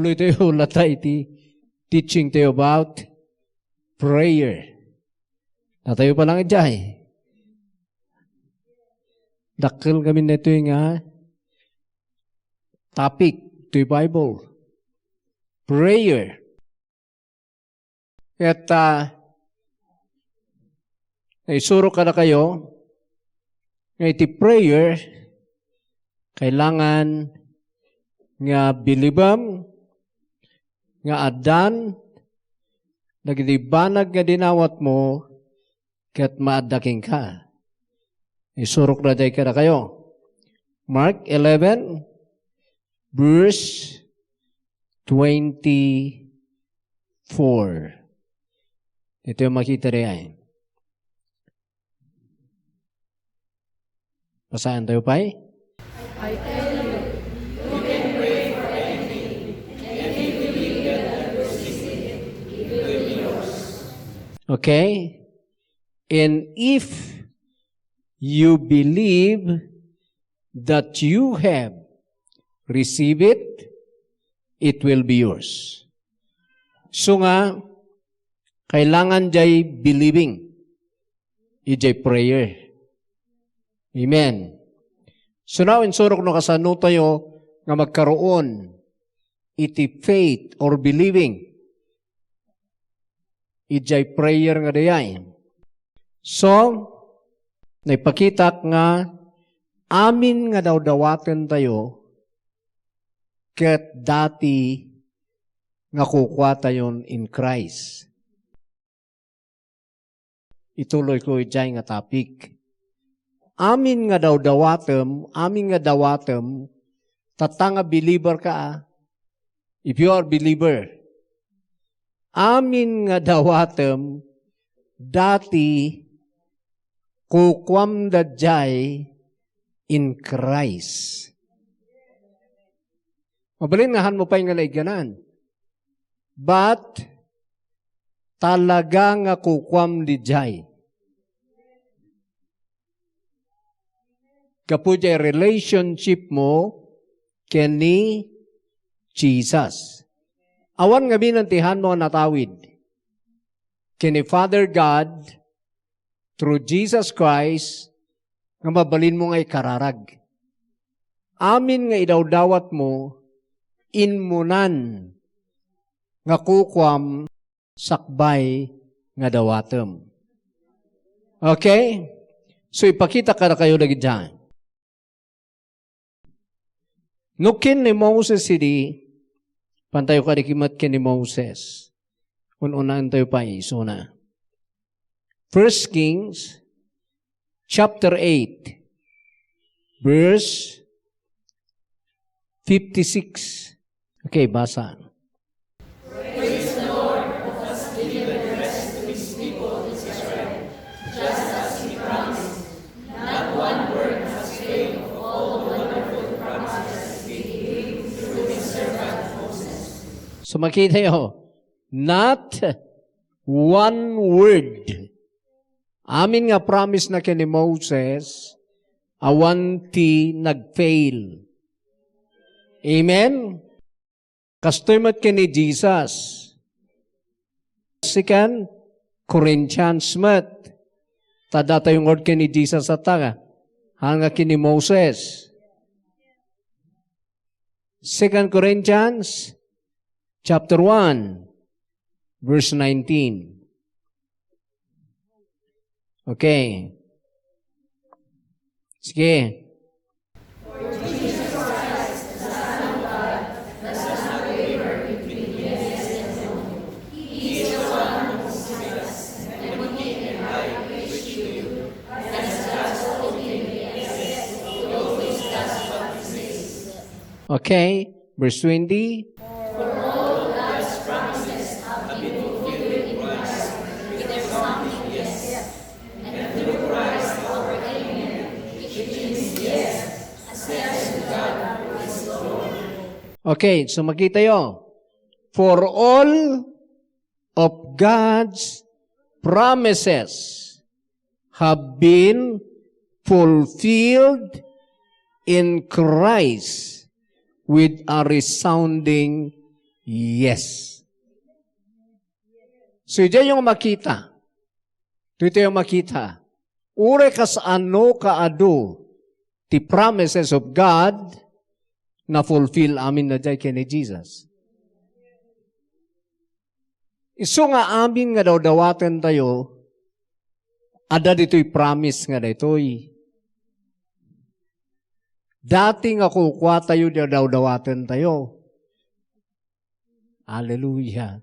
tuloy tayo latay iti teaching tayo about prayer. Natayo pa lang ijay. Dakil kami na ito yung topic to Bible. Prayer. At naisuro ka na kayo, iti prayer, kailangan nga bilibam, nga adan, nagdibanag nga dinawat mo, kat maadaking ka. Isurok na day ka na kayo. Mark 11, verse 24. Ito yung makita rin. Basahan tayo pa I tell you, you can pray for anything, and if you believe that you receive it, it will be yours. Okay? And if you believe that you have received it, it will be yours. So nga, kailangan jay believing. Ijay prayer. Amen. So now, insurok no kasano tayo nga magkaroon iti faith or believing. Ijay prayer nga dayay. So, naipakita nga amin nga daw-dawaten tayo ket dati nga kukwa tayon in Christ. Ituloy ko ijay nga topic. Amin nga dawatem, tatanga believer ka if you are believer. Amin nga dawatem, dati kukwam dadjay in Christ. Mabalingahan mo pa yung nalaiganan. But, talaga nga kukwam dadjay. Kapudya relationship mo kani Jesus. Awan nga binantihan mo natawid. Kini Father God, through Jesus Christ, nga mabalin mo nga'y kararag. Amin nga idawdawat mo, inmunan, nga kukwam, sakbay, nga dawatem. Okay? So ipakita ka na kayo lagi dyan. Nukin ni Moses hindi, pantayo ka dikimat kin ni Moses. Ununaan tayo pa iso na. 1 Kings, chapter 8, verse 56. Okay, basa. Praise the Lord who has given rest to His people Israel, just as He promised. Not one word has failed of all the wonderful promises He gave through His servant Moses. So makita nyo, not one word. Amin nga promise na kini Moses, awan ti nag-fail. Amen? Kastoy mat kini Jesus. 2 Corinthians mat. Tadata yung word kini Jesus at taga. Hanga kini Moses. 2 Corinthians chapter 1, verse 19. Okay. Sige. For Jesus Christ, the Son of God, does not waver between yes and no. He is the one who sent us, and we can I preach to you, as God's told him yes, He always does what He says. Okay. Verse 20. For all God's promises have been fulfilled in Christ, with their something yes, and through Christ our amen, which means yes, as yes to God who is Lord. Okay, so makita yo. For all of God's promises have been fulfilled in Christ with a resounding Yes. So, diyan yung makita. Dito yung makita. Ure kas ano kaado ti promises of God na fulfill amin na dyan kay ni Jesus. Iso nga amin nga daw dawaten tayo, ada dito'y promise nga dito'y. Dati nga kukwa tayo daw dawaten tayo. Hallelujah.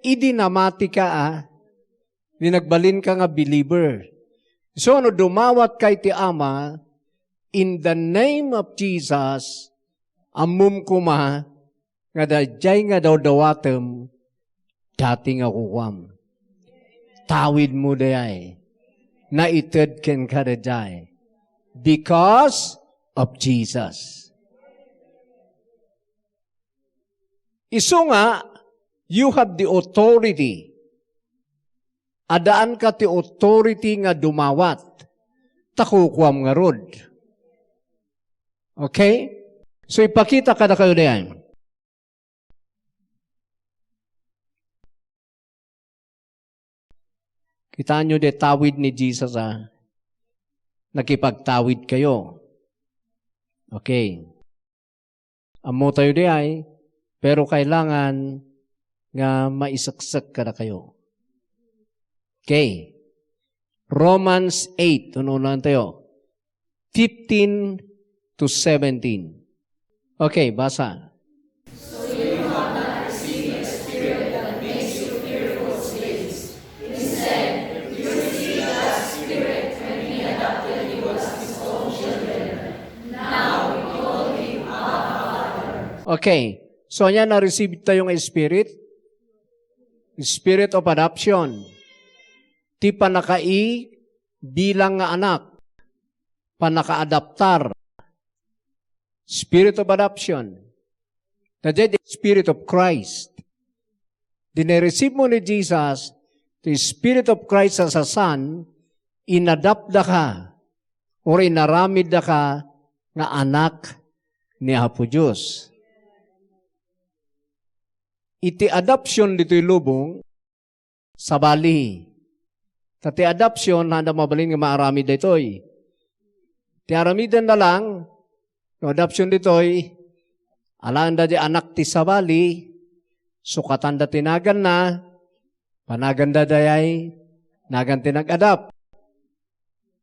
Idinamati ka dinagbalin ka nga believer. So, ano dumawat kay ti Ama, in the name of Jesus, amum kuma, nga dajay nga daw dawatem, dati nga kukwam. Tawid mo dayay, na ited ken ka dajay, because of Jesus. Iso nga, you have the authority. Adaan ka ti authority nga dumawat. Takukwam nga rod. Okay? So ipakita ka na kayo na yan. Kitaan nyo de tawid ni Jesus nakipagtawid kayo. Okay. Amo tayo de ay, pero kailangan nga maisaksak ka na kayo. Okay. Romans 8, ununan tayo. 15 to 17. Okay, basa. So you have not received a spirit that makes you fearful slaves. Instead, you received that spirit when He adopted you as His own children. Now we call Him Abba, Father. Okay. So, yan na-receive tayong spirit. Spirit of adoption. Ti panakai bilang nga anak. Panaka-adaptar. Spirit of adoption. The Spirit of Christ. Dine-receive mo ni Jesus, the Spirit of Christ as a Son, inadapt da ka, or inaramid da ka, nga anak ni Apo Diyos. Iti adoption dito'y lubong, sa bali. Tati adoption, handa mabalin nga maaramid dito'y. Ti aramidan na lang, yung adoption dito'y, alaan da di anak ti sa bali, sukatan da tinagan na, panagan da dayay, nagan tinag-adapt.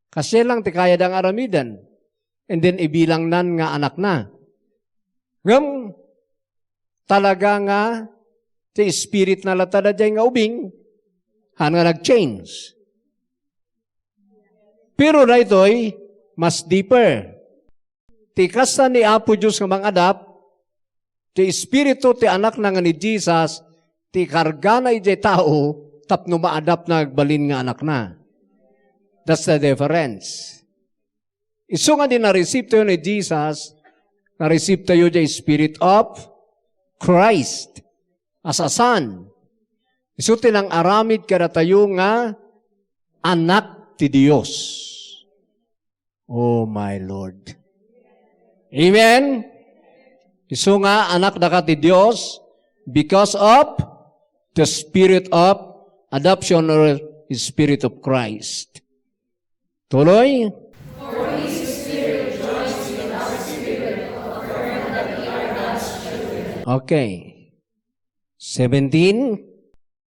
Kasi lang ti kaya dang aramidan, and then ibilang nan nga anak na. Ngam, talaga nga, ti spirit na latada dyan nga ubing, han nga nag-change. Pero na ito'y mas deeper. Ti kasta ni Apo Diyos nga mang-adapt, ti espiritu ti anak na nga ni Jesus, ti karga na ijay tao, tapno ma-adapt na agbalin nga anak na. That's the difference. Iso nga din na-receive tayo ni Jesus, na-receive tayo dyan Spirit of Christ as a son. Iso tinang aramid kada tayo nga anak ti Diyos. Oh my Lord. Amen? Iso nga anak na ka ti Diyos because of the Spirit of adoption or the Spirit of Christ. Tuloy? For His Spirit joins with our spirit to affirm that we are God's children. Okay. 17.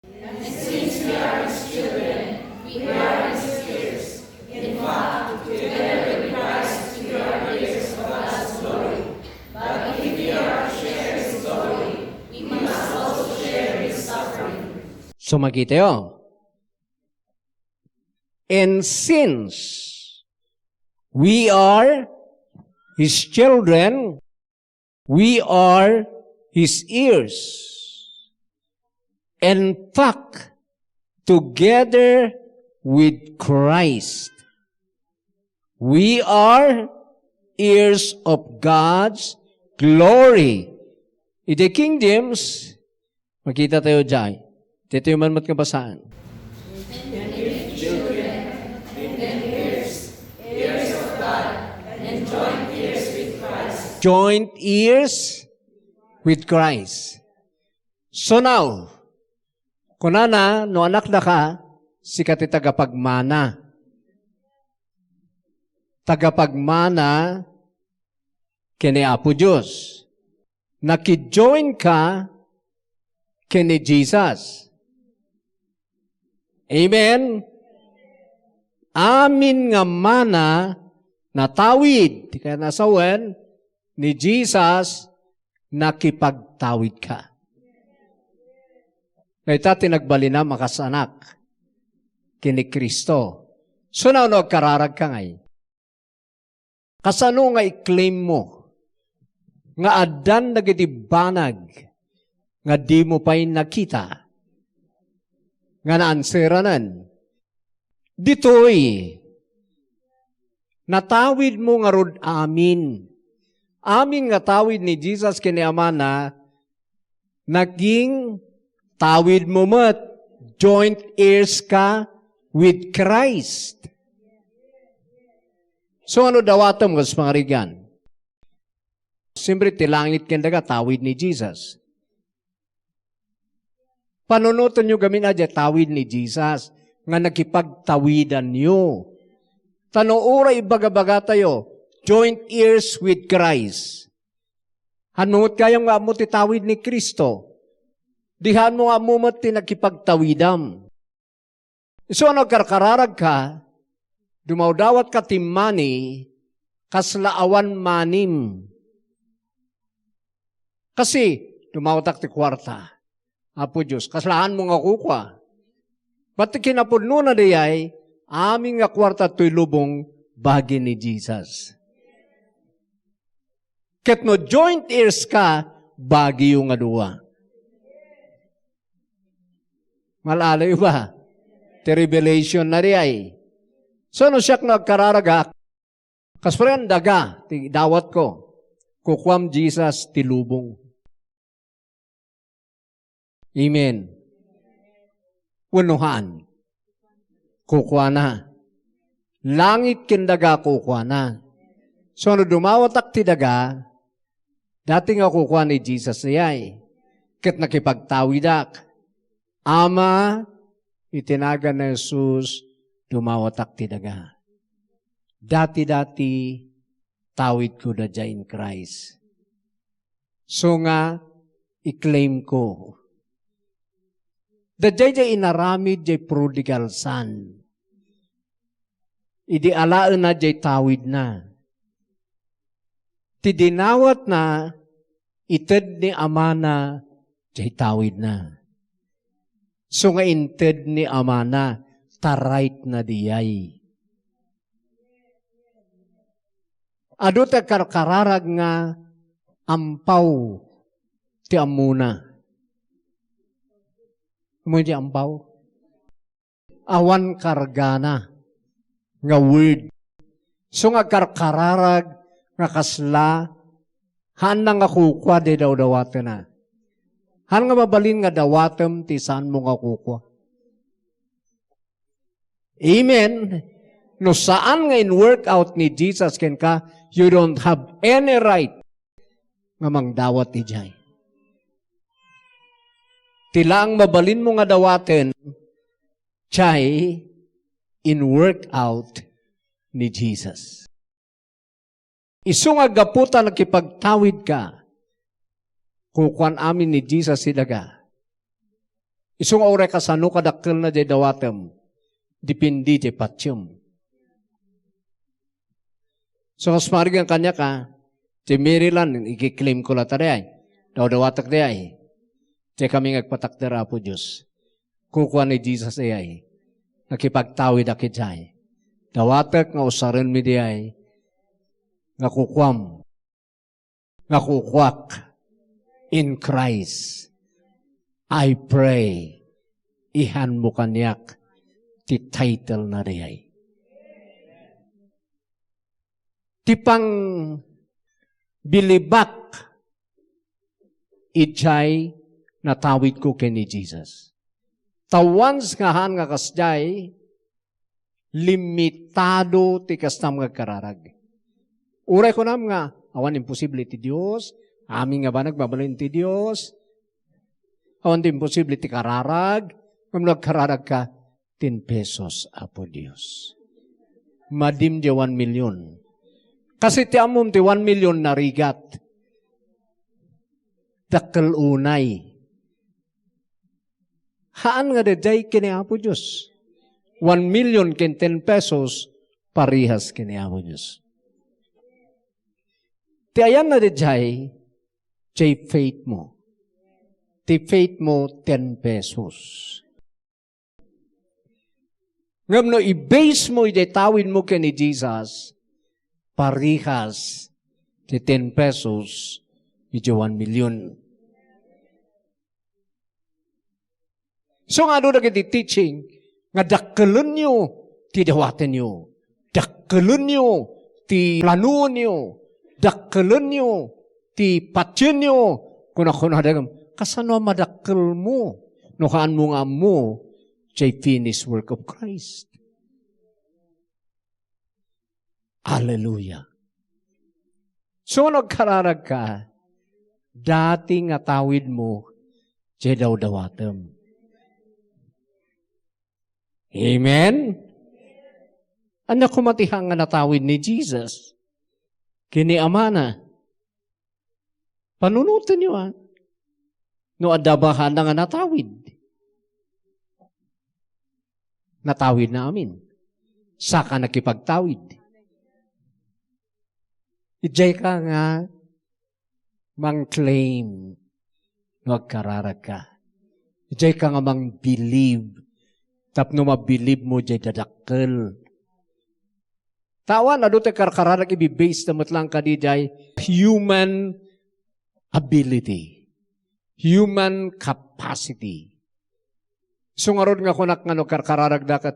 And since we are His children, we are His heirs. In fact, together with Christ, we are heirs of God's glory. But if we are to share His glory, we must also share His suffering. So makita yun. And since we are His children, we are His heirs. In fact, together with Christ, we are heirs of God's glory. In the kingdoms, makita tayo dyan. Dito yung manmat kabasaan. Joint heirs with Christ. So now, kunana, no anak na ka, si kati tagapagmana. Tagapagmana kini Apo Diyos. Naki-join ka kini Jesus. Amen? Amin nga mana natawid, kaya nasawen, ni Jesus, nakipagtawid ka. Ngayon tinagbali na makasanak kini Kristo. So na kararag ka ngay. Kasano nga i-claim mo nga adan nagitibanag nga di mo pa'y nakita nga naanseranan. Ditoy, natawid mo nga rod amin. Amin nga tawid ni Jesus kini Ama na naging tawid mo mat, joint heirs ka with Christ. So ano dawatom kas pangarigan? Siyempre tilangit kendaga tawid ni Jesus. Panunutan nyo gamin adya tawid ni Jesus nga nakipagtawidan nyo. Tanuura ibagabaga tayo, joint heirs with Christ. Hanungot kayong nga mo titawid ni Kristo. Dihan mo nga mo ti nakipagtawidam. So ano karkararag ka, dumawdawat ka timmani, kaslaawan manim. Kasi, dumawatak ti kwarta. Apo Diyos, kaslaan mo nga kukwa. Ba't kinapudno na diyay, aming nga kwarta to'y lubong bagi ni Jesus. Ket no joint heirs ka, bagi yung aduwa. Malalayo ba? Ti revelation na diyay. So, no siyak nagkararaga, kasparan daga, ti dawat ko, kukwam Jesus ti lubong. Amen. Unuhan. Kukwa na. Langit kindaga kukwa na. So, no dumawatak ti daga, dati nga kukwa ni Jesus niyay. Kat nakipagtawidak. Ama, itinaga na Jesus, dumawatak ti daga. Dati-dati, tawid ko na dyan in Christ. So nga, i-claim ko. Dajay inaramid jay prodigal son. Idi alaan na jay tawid na. Ti dinawat na, ited ni Ama na jay tawid na. So nga inted ni Ama na, tarait na diyay. Ado ta karkararag nga ampaw ti amuna. Mo di ampaw? Awan kargana nga word. So nga karkararag nga kasla han nga kukwa de daw dawatan na. Han nga mabalin nga dawatem ti saan mo nga kukwa. Amen. No saan nga in workout ni Jesus ken ka, you don't have any right nga mangdawat ti jay. Tilang mabalin mo nga dawaten, jay in workout ni Jesus. Isu nga gaputan nakipagtawid ka, kukuan amin ni Jesus sidaga. Isu nga ore kasano kadakkel na jay dawatem, dipindi jay patyum. So, kasmarig ang kanya ka, jay Maryland, ikiklaim ko lata day, daw-dawatak day, jay kami ngagpatakdara po Diyos. Kukuha ni Jesus ay, nakipagtawid akit jay. Dawatak nga usarin mi day, nga kukwam, nga kukwak, in Christ. I pray, ihan mo kanyak, ti title na day. Tipang bilibak ijay natawid ko kini Jesus. Tawans nga han nga kasjay limitado ti kastam nga kararag. Uray ko nam nga awan imposible ti Dios, amin nga ba nagbabalin ti Dios. Awan din posible ti kararag. Kung nagkararag ka, 10 pesos, Apo Diyos. Madim di 1 million. Kasi ti amom ti 1 million na rigat. Dakkel unay. Haan nga day kini Apo Diyos. 1 million ken 10 pesos, parihas kini Apo Diyos. Ti ayan na day, jay faith mo. Ti faith mo, 10 pesos. Ngam no, i-base mo, i-tawin mo kini Jesus, parihas, ti 10 pesos, iti 1 million. So nga doon naging teaching, nga dakkelun nyo, ti dawaten nyo. Dakkelun nyo, ti planuon nyo. Dakkelun nyo, ti patyen nyo. Kung ako nadagam, kasano madakkel mo? Nukaan mo nga mo, jay finished work of Christ. Hallelujah. So nagkararag ka, dati nga tawid mo, jay daw-dawatem. Amen? Anak kumatihang nga natawid ni Jesus. Kini amana. Panunutin niyo no adabahan na nga natawid. Natawid na amin. Saka nakipagtawid. Ijay ka nga mang-claim magkararag ka. Ijay ka nga mang-believe. Tapno mabilib mo jay dadakkel. Tawan, ado te karkararag ibibase na matlang ka di jay human ability. Human capacity. So nga ron nga kunak nga no karkararag dakat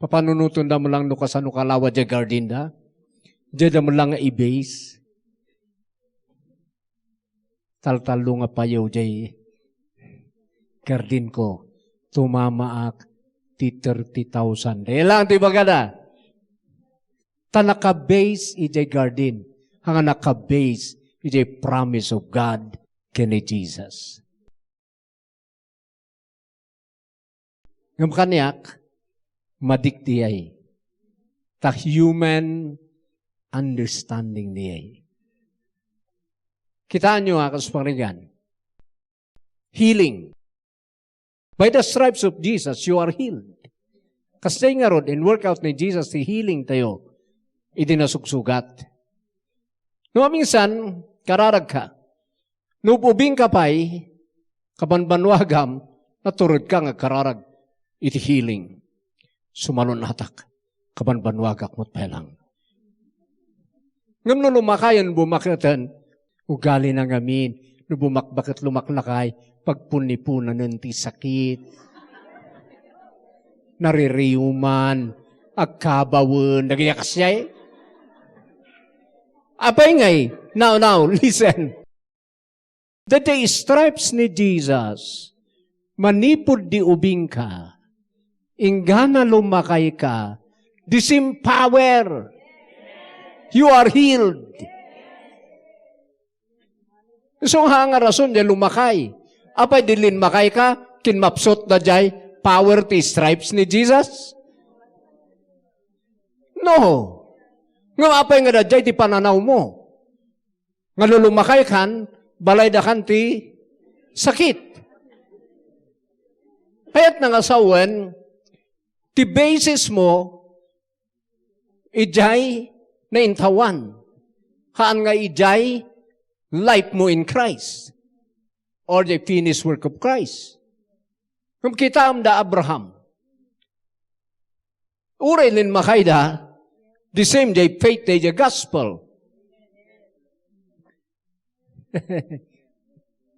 papanunuton da mo lang no kasano kalawa jay garden da. Jay da mo lang nga i-base. Taltalo nga payaw jay garden ko. Tumamaak ti 30,000. Dahil lang ti bagada. Ta naka-base ijay garden. Hanga naka-base ijay promise of God kini Jesus. Ngam kanyak, madiktiyay. Ta human understanding niyay. Kitaan nyo kasparingan. Healing. By the stripes of Jesus, you are healed. Kasi nga ron, in workout ni Jesus, si healing tayo, idinasugsugat. No, minsan, kararag ka. No, ubing ka pa'y, kabanbanwagam, naturod ka nga kararag, iti healing. Sumalon natak, kabanbanwagak mo't pelang. Ngam no lumakayan bumakatan, ugali na ngamin, no bumakbakit lumaklakay, pagpunipunan ng ti sakit, naririyuman, agkabawin, nagyakasyay. Apay ngay, now, listen. The day stripes ni Jesus, manipod di ubing ka, ingana lumakay ka, disempower. You are healed. So nga rason di lumakay. Apay dilin makay ka, kinmapsot na jay, power ti stripes ni Jesus? No. Nga apay nga na jay, ti pananaw mo. Nga lulumakay kan, balay da kan ti sakit. Kaya't nga sawen, ti basis mo, ijay na intawan. Haan nga ijay, life mo in Christ. Or the finished work of Christ. Kung kita am da Abraham, uray lin makayda, the same day faith day the gospel.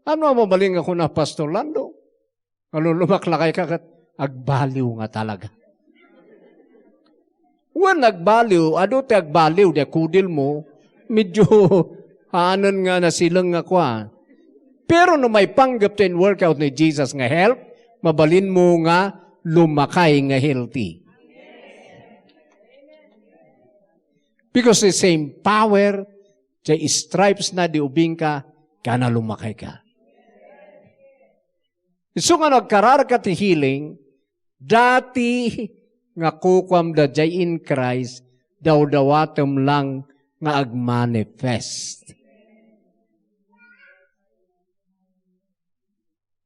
Ano mo baling ako na Pastor Lando? Ano lumaklakay ka kat agbaliw nga talaga. Wan agbaliw, ado te agbaliw, de kudil mo, medyo haanan nga na silang nga kwa. Pero no may panggap to in workout ni Jesus nga help, mabalin mo nga lumakay nga healthy. Because the same power, jay stripes na di ubing ka, kana lumakay ka. So nga nagkarar ka ti healing, dati nga kukwam da jay in Christ, daw-dawatom lang nga agmanifest.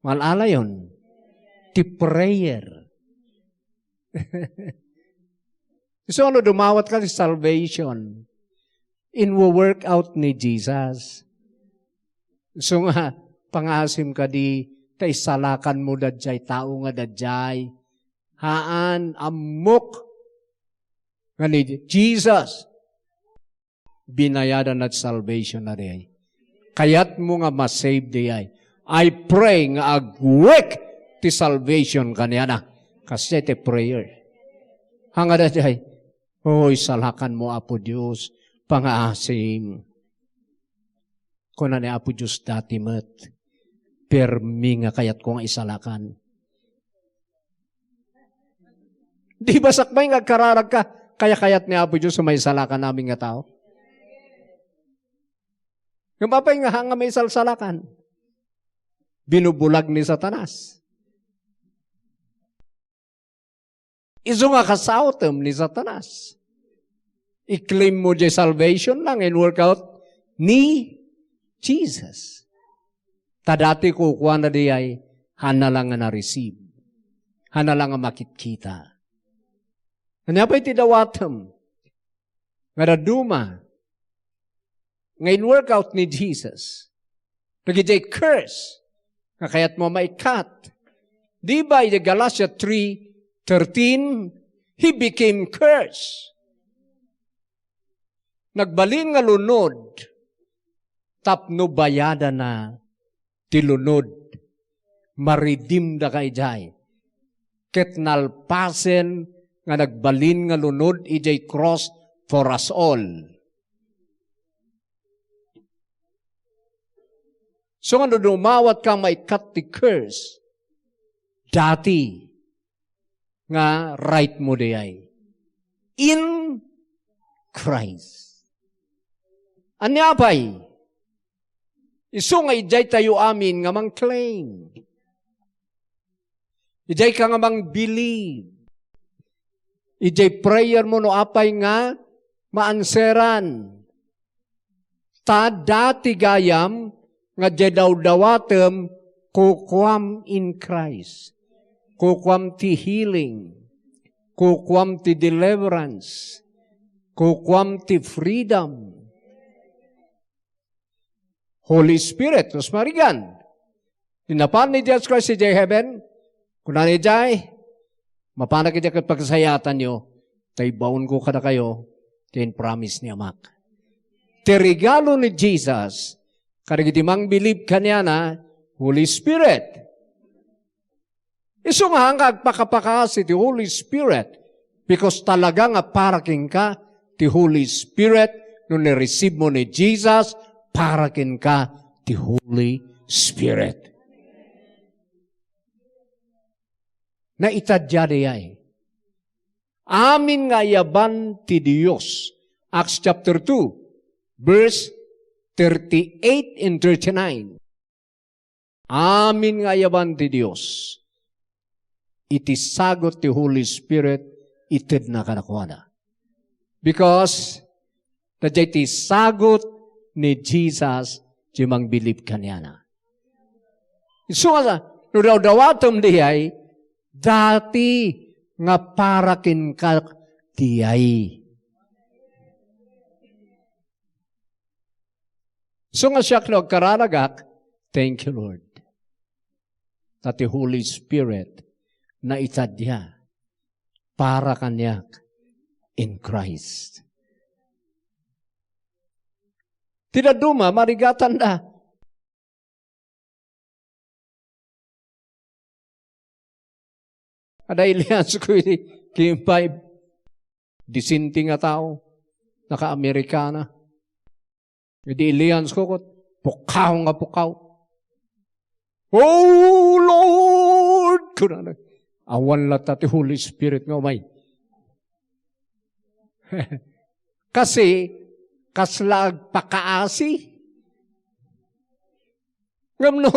Malala yun. Ti prayer. So ano, dumawat ka sa salvation. In work out ni Jesus. So nga, pangasim ka di, tay salakan mo dadjay, tao nga dadjay. Haan, amok. Nga ni Jesus. Binayadan at salvation na di. Kayat mo nga masave di ay. I pray nga agwek ti salvation kanya na. Kasi ti prayer. Hanga dadjay, hoy, salakan mo, Apo Diyos, pangaasim. Kuna ni Apo Diyos dati met, permi nga kayat ko nga isalakan. Di ba sakbay nga kararag ka, kaya-kayat ni Apo Diyos may isalakan namin nga tao? Yung papay nga hanga may salsalakan, binubulag ni Satanas. Iso nga kasautem ni Satanas. I-claim mo dyan salvation lang and work out ni Jesus. Tadati ko kuha na di ay hana lang nga na-receive. Hana lang nga makikita. Ano pa iti dawatem? Nga raduma. Ngayon work out ni Jesus. Nagijay curse. Nga kaya't mo maikat. Di ba iti Galatia 3:13, he became cursed. Nagbalin nga lunod, tapno bayada na tilunod, maridim da kay jay. Ket nalpasen nga nagbalin nga lunod, ijay cross for us all. So nga dumawat ka maikat ti curse, dati, nga right mo dayay. In Christ. Anya pa'y? Iso nga ijay tayo amin nga mang claim. Ijay ka nga mang believe. Ijay prayer mo no apay nga maanseran. Ta dati gayam nga jay daw-dawatem kukwam in Christ. Kukwam ti healing, kukwam ti deliverance, kukwam ti freedom. Holy Spirit, tos marigan. Tinapan ni Jesus Christ si Jay Heaven, kuna ni Jay, mapanak iti kat pagkasayatan nyo, tay baon ko kada kayo, tin promise ni Amak. Ti regalo ni Jesus, karagiti mang believe kanya na, Holy Spirit. Iso nga hanggang pakapakasi ti Holy Spirit because talaga nga paraking ka ti Holy Spirit nung ni-receive mo ni Jesus, paraking ka ti Holy Spirit. Na itadya ay. Amin nga yaban ti Diyos. Acts chapter 2, verse 38 and 39. Amin nga yaban ti Diyos. Iti sagot ti Holy Spirit, ited na kanakuana. Because, nadya iti sagot ni Jesus, di mang bilib kanyana. So, no daw-dawatom diyay, dati nga parakin ka diyay. So nga siya kararagak, thank you Lord. Tati Holy Spirit, na itadya para kanyak in Christ. Tinaduma, marigatan na. Ada ilians ko kimpay, disinti nga tao, naka-Amerikana. Hindi ilians ko, pukaw nga pukaw. Oh Lord! Kunana. Awan lata ti Holy Spirit nga umay. Kasi, kaslag pakaasi. Ngam no,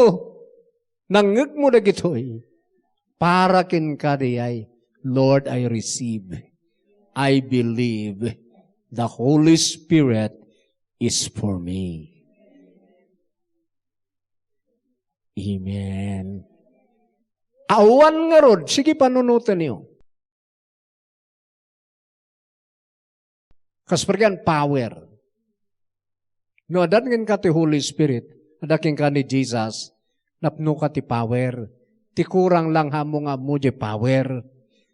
Nangag mo na gitoy. Para kin ka ay, Lord, I receive. I believe. The Holy Spirit is for me. Amen. Awan nga rod, sige panunutan niyo. Kaspergan power. No, adan ngin ka ti Holy Spirit, adaking ka ni Jesus, napno ka ti power. Ti kurang lang hamo nga mo di power.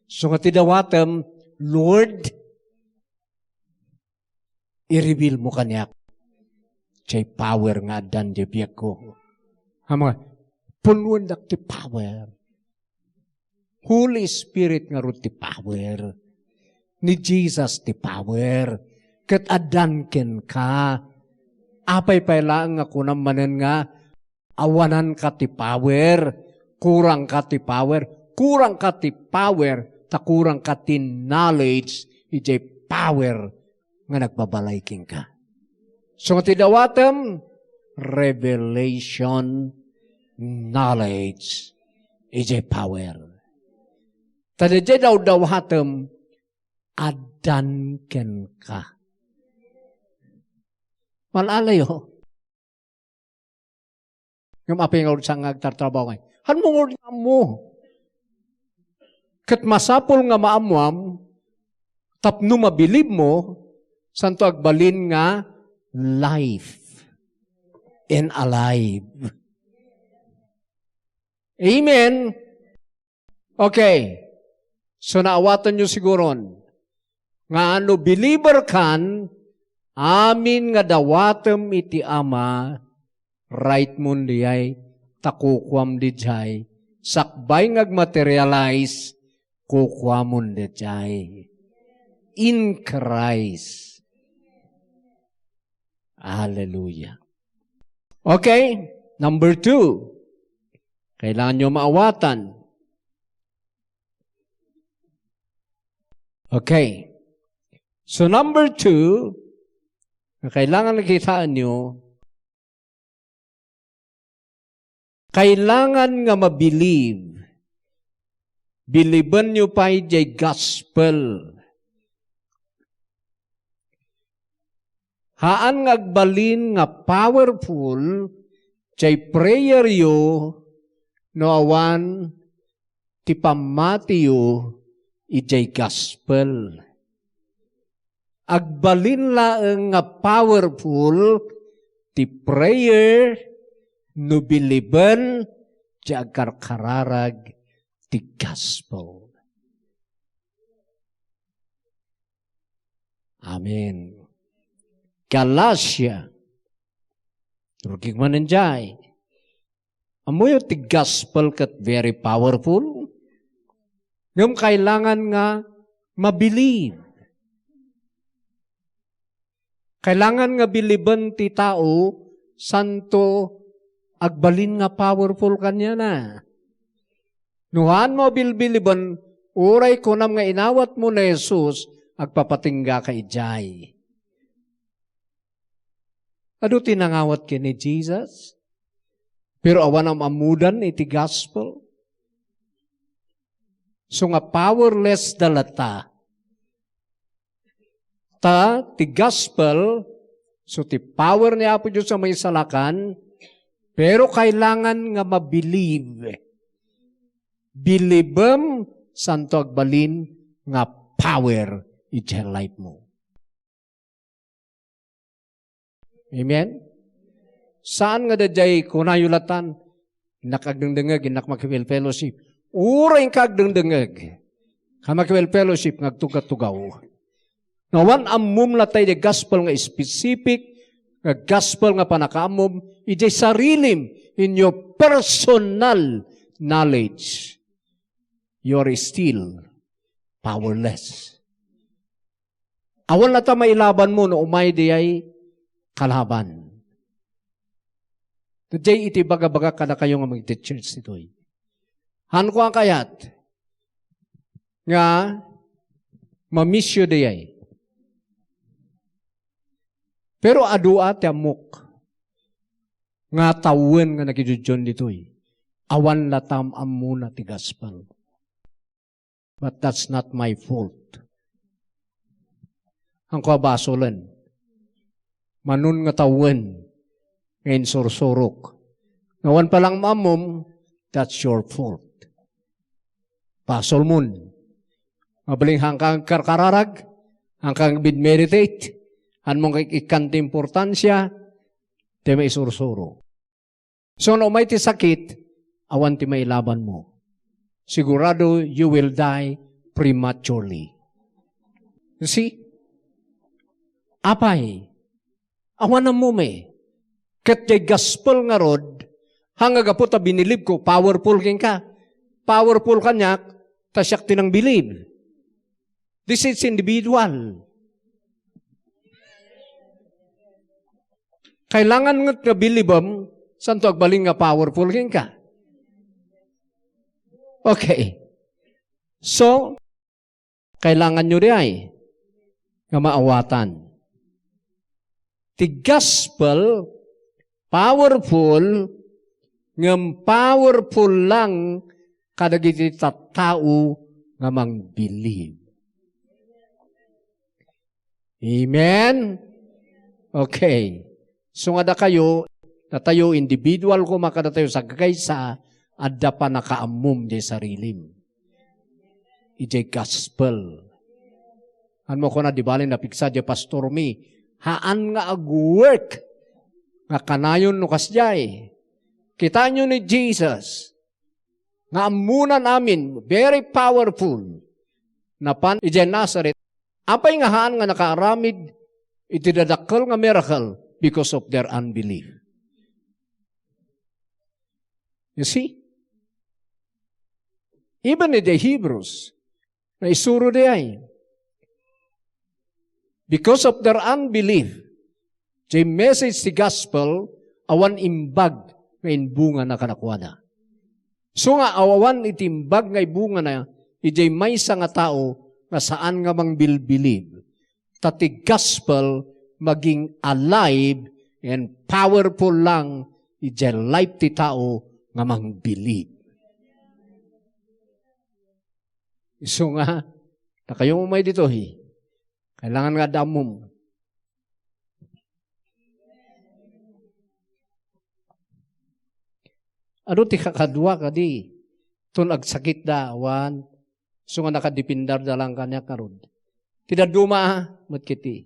So nga ti dawatem, Lord, i-reveal mo kanyak. Chay power nga adan di biyak ko. Hamo nga, punuan dak ti power. Holy Spirit nga ro ti power. Ni Jesus ti power. Kat adan ken ka. Apay lang nga kunamanen nga awanan ka ti power. Kurang ka ti power. Kurang ka ti power. Ta kurang ka ti knowledge. Ijay power nga nagbabalay king ka. So nga ti dawatem, revelation, knowledge, ijay power. Tadijay daw hatem, adan ken ka. Malalayo. Yung apay nga sa ngagtartrabaho ngay. Han mo nga mo. Kat masapol nga maamuam, tapno mabilib mo, santo agbalin nga life and alive. Amen? Okay. So naawatan nyo siguron, nga ano believer kan, amin nga dawatem iti ama, right mo diyay, takukwam di jay, sakbay ngag-materialize, kukwamon di jay. In Christ. Hallelujah. Okay, number 2. Kailangan nyo maawatan. Okay. So number 2, kailangan nakitaan nyo, kailangan nga mabilib. Biliban nyo pa jay gospel. Haan ngagbalin nga powerful jay prayer yo no awan ti pamatiyo ijay gospel. Agbalin laeng nga powerful ti prayer no biliban ti agkarkararag ti gospel. Amen. Galatia. Rugig mananjay. Amoy ti gospel kat very powerful. Ngam kailangan nga mabilib. Kailangan nga biliban ti tao, santo, agbalin nga powerful kanya na. Nuhan mo bilbiliban, uray ko nam nga inawat mo na Jesus, agpapatingga ka ijay. Ado tinangawat ka ni Jesus? Pero awan ang amudan iti gospel. So nga powerless dalata. Ta, ti gospel, so ti power ni Apo Diyos sa may salakan, pero kailangan nga mabilib. Bilibem, santo agbalin, nga power iti life mo. Amen? Saan nga dadjay kunayulatan? Nakagdengdengag, inakmakiwil fellowship. Uray kagdengdengag. Kamakiwil fellowship, ngagtugat-tugaw. Nawan amum latay the gospel nga specific, nga gospel nga panakamum, ijay sarilim in your personal knowledge. You're still powerless. Awan na ta mailaban mo no umay di ay kalaban. Today iti baga-baga ka na kayo nga mag-church nito'y. Han ko ang kayat nga mamisyo di ay. Pero adua ti amok nga tawen nga nakijudyon dito'y. Awan latam amuna ti gospel. But that's not my fault. Ang kabasolan, manun nga tawen, ngayon sursurok. Ngawan palang mamom, that's your fault. Basol mun. Mabaling hangkang karkararag, hangkang bid-meditate, han mong ikikanta importansya, di may sursuro. So, no may ti sakit, awan ti may laban mo. Sigurado you will die prematurely. You see? Apay, awan na mo may. Kat jay gospel nga rod, hanga gaputa binilib ko, powerful king ka. Powerful kanyak, tasyak tinang believe. This is individual. Kailangan nga bilibam, saan to agbaling nga powerful king ka? Okay. So, kailangan nyo di ay nga maawatan. The gospel, powerful, ngam powerful lang kadagiti tattao nga mang believe. Amen? Okay. So nga da kayo, na tayo individual ko makada tayo sa kaysa, adda pa nakaamum di sarilim. Ije gospel. Ano ko na di bali na piksa di pastor mi, haan nga ag-work nga kanayon no kasjay. Kita nyo ni Jesus nga amunan amin, very powerful na pan ije Nazareth. Apay nga haan nga nakaaramid iti dadakkel nga miracle because of their unbelief. You see? Even in the Hebrews, na isuro di ay, because of their unbelief, the message the gospel, awan imbag nga bunga na kanakwana. So nga awan itimbag nga bunga na, ijay may sa nga tao nga saan nga mang bilbilib. Tati gospel maging alive and powerful lang ijay life ti tao nga mang bilib. So nga, na kayo may dito kailangan nga damom. Ano ti kakadwa ka di? Tun agsakit da, awan. So nga nakadipindar da lang kanya karod. Tidak duma, matkiti.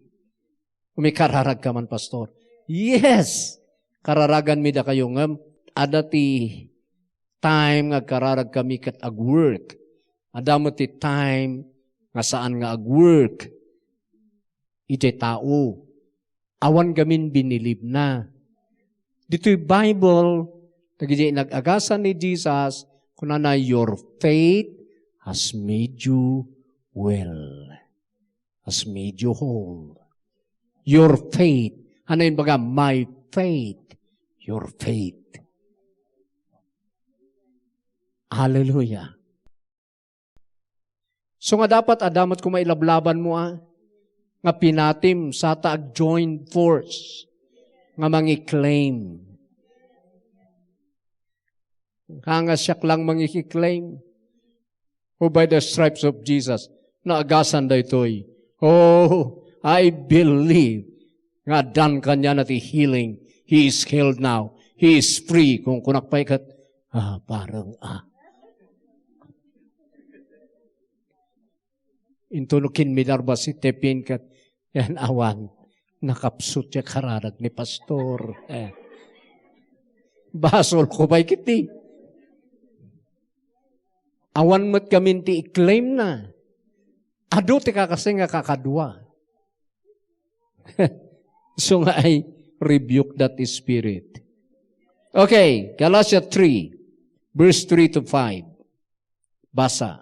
Umikararag ka man, pastor. Yes! Kararagan mi da kayo ngam. Ada ti time nga kararag kami kat ag-work. Ada mo ti time nga saan nga ag-work. Iti tao. Awan gamin binilib na. Dito'y Bible, nag-agasan ni Jesus, kuna na your faith has made you well. Has made you whole. Your faith. Ano yun baga? My faith. Your faith. Hallelujah. So nga dapat adamat kung mailablaban mo nga pinatim sa taag joint force nga mangi-claim. Hanga siyak lang mangi-claim. Oh, by the stripes of Jesus, naagasan da ito'y. Oh, I believe nga dan kanya na ti healing. He is healed now. He is free. Kung kunakpay kat, parang Intunukin midarba si Tepin kat, yan awan, nakapsut siya kararag ni pastor. Basol ko ba'y kiti? Awan mo't kami ti i-claim na. Ado ti kakasing nga kakadwa. So nga ay rebuke that spirit. Okay, Galatians 3, verse 3 to 5. Basa.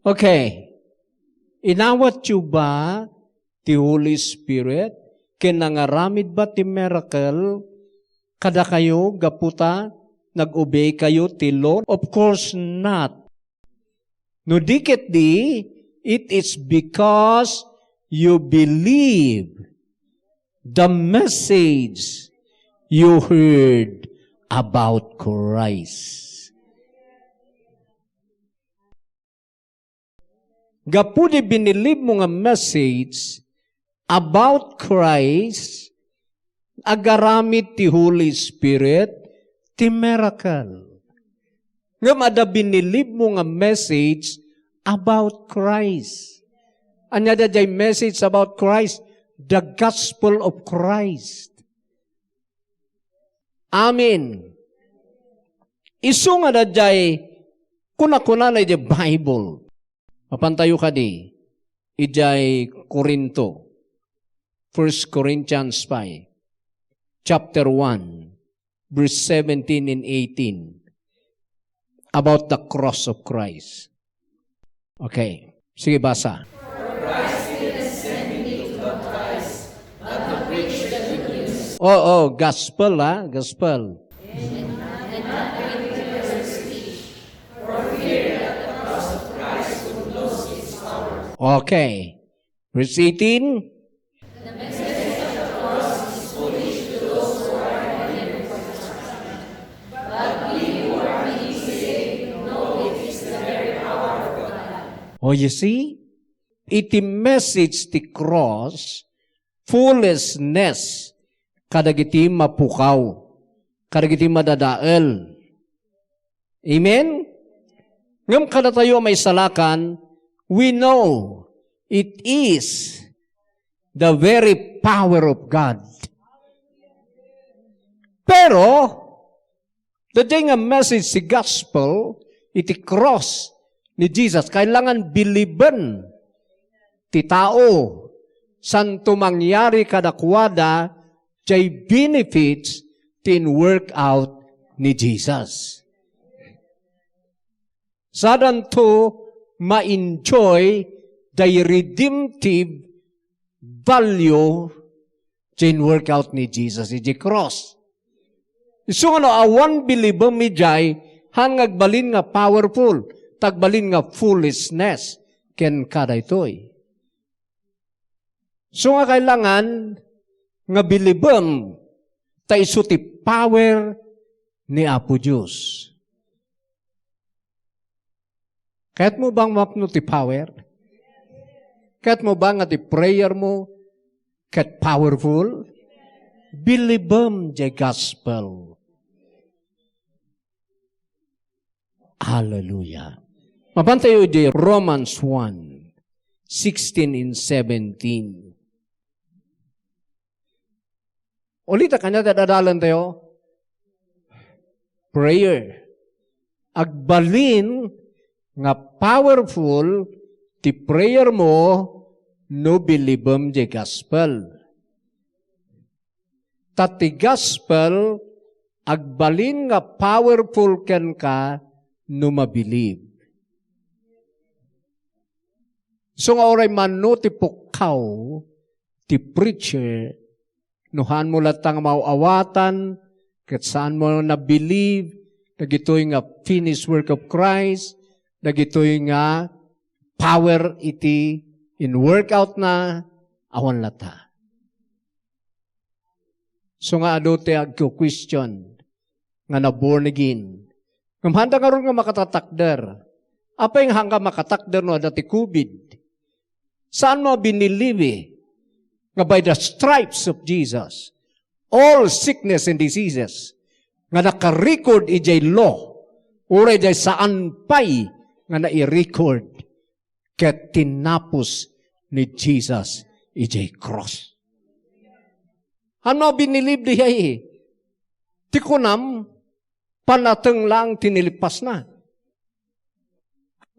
Okay. Inawat yu ba ti Holy Spirit? Kinangaramid ba ti miracle? Kada kayo, gaputa, nag-obey kayo ti Lord? Of course not. No dikit di, it is because you believe the message you heard about Christ. Gapudi binilib mo nga message about Christ, agaramit ti Holy Spirit, ti miracle. Nga mada binilib mo nga message about Christ. Anya da jay message about Christ, the gospel of Christ. Amen. Isu nga da jay kuna-kuna na jay Bible. Mapantayo ka di. Ijay Korinto. 1 Corinthians 5. Chapter 1. Verse 17 and 18. About the cross of Christ. Okay. Sige, basa. Gospel gospel. Okay. Verse 18. You see? Iti message ti cross, foolishness, kadagiti mapukaw, kadagiti madadael. Amen? Ngam kada tayo may salakan, we know it is the very power of God. Pero, the day nga message si gospel, iti cross ni Jesus, kailangan biliban ti tao santo mangyari kadakwada jay benefits tin work out ni Jesus. Sadan to ma-enjoy the redemptive value tin work out ni Jesus, iti cross. So awan biliban mi jay hangag balin nga powerful, tagbalin nga foolishness, ken kada itoy. So nga kailangan, nga bilibam, ta isu ti power ni Apo Diyos. Kahit mo bang mapno ti power? Kahit mo bang nga ti prayer mo, kahit powerful? Bilibam di gospel. Hallelujah. Mapantayo di Romans 1, 16 and 17. Ulita kanya dadadalan tayo. Prayer. Agbalin nga powerful ti prayer mo no bilibam di gospel. Tati gospel agbalin nga powerful ken ka no mabilib. So nga oray mano ti pukaw, ti preacher, nuhan mo latang mauawatan, kat saan mo na-believe, nagitoy nga finished work of Christ, nagitoy nga power iti in workout na, awan lata. So nga adote agko-question, nga na-born again. Ngamhanda nga ron nga makatatakder. Apa yung hangga makatakder no dati COVID? Saan mo binilibi? Nga by the stripes of Jesus, all sickness and diseases, nga naka-record ijay law, ura ijay saan pay nga na-i-record, ket tinapos ni Jesus ijay cross. Ano binilib diya Ti kunam, panateng lang tinilipas na.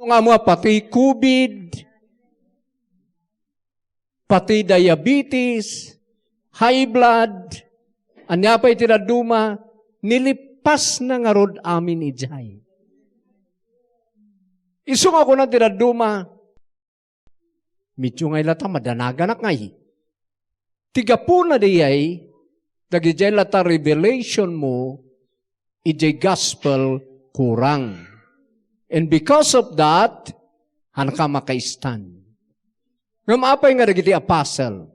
Nga mo pati COVID, pati diabetes, high blood, anya pa'y tinaduma, nilipas na nga rod amin ijay. Isung ako na tinaduma. Medyo ngay lata, madanagan ngay. Tiga po na diyay, dagijay lata revelation mo, ijay gospel kurang. And because of that, han ka makaistan. Ngam apay nga dagiti apostle.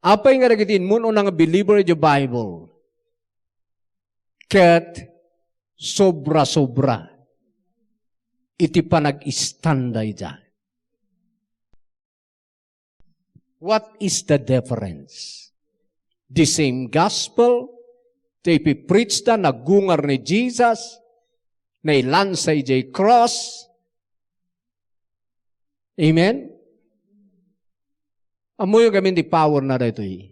Apay nga dagiti muno nga believer ijay Bible. Ket sobra-sobra iti panag-istanday dyan. What is the difference? The same gospel, they preach na nagungar ni Jesus, na ilansay jay cross. Amen? Amoy kami di power na dito eh.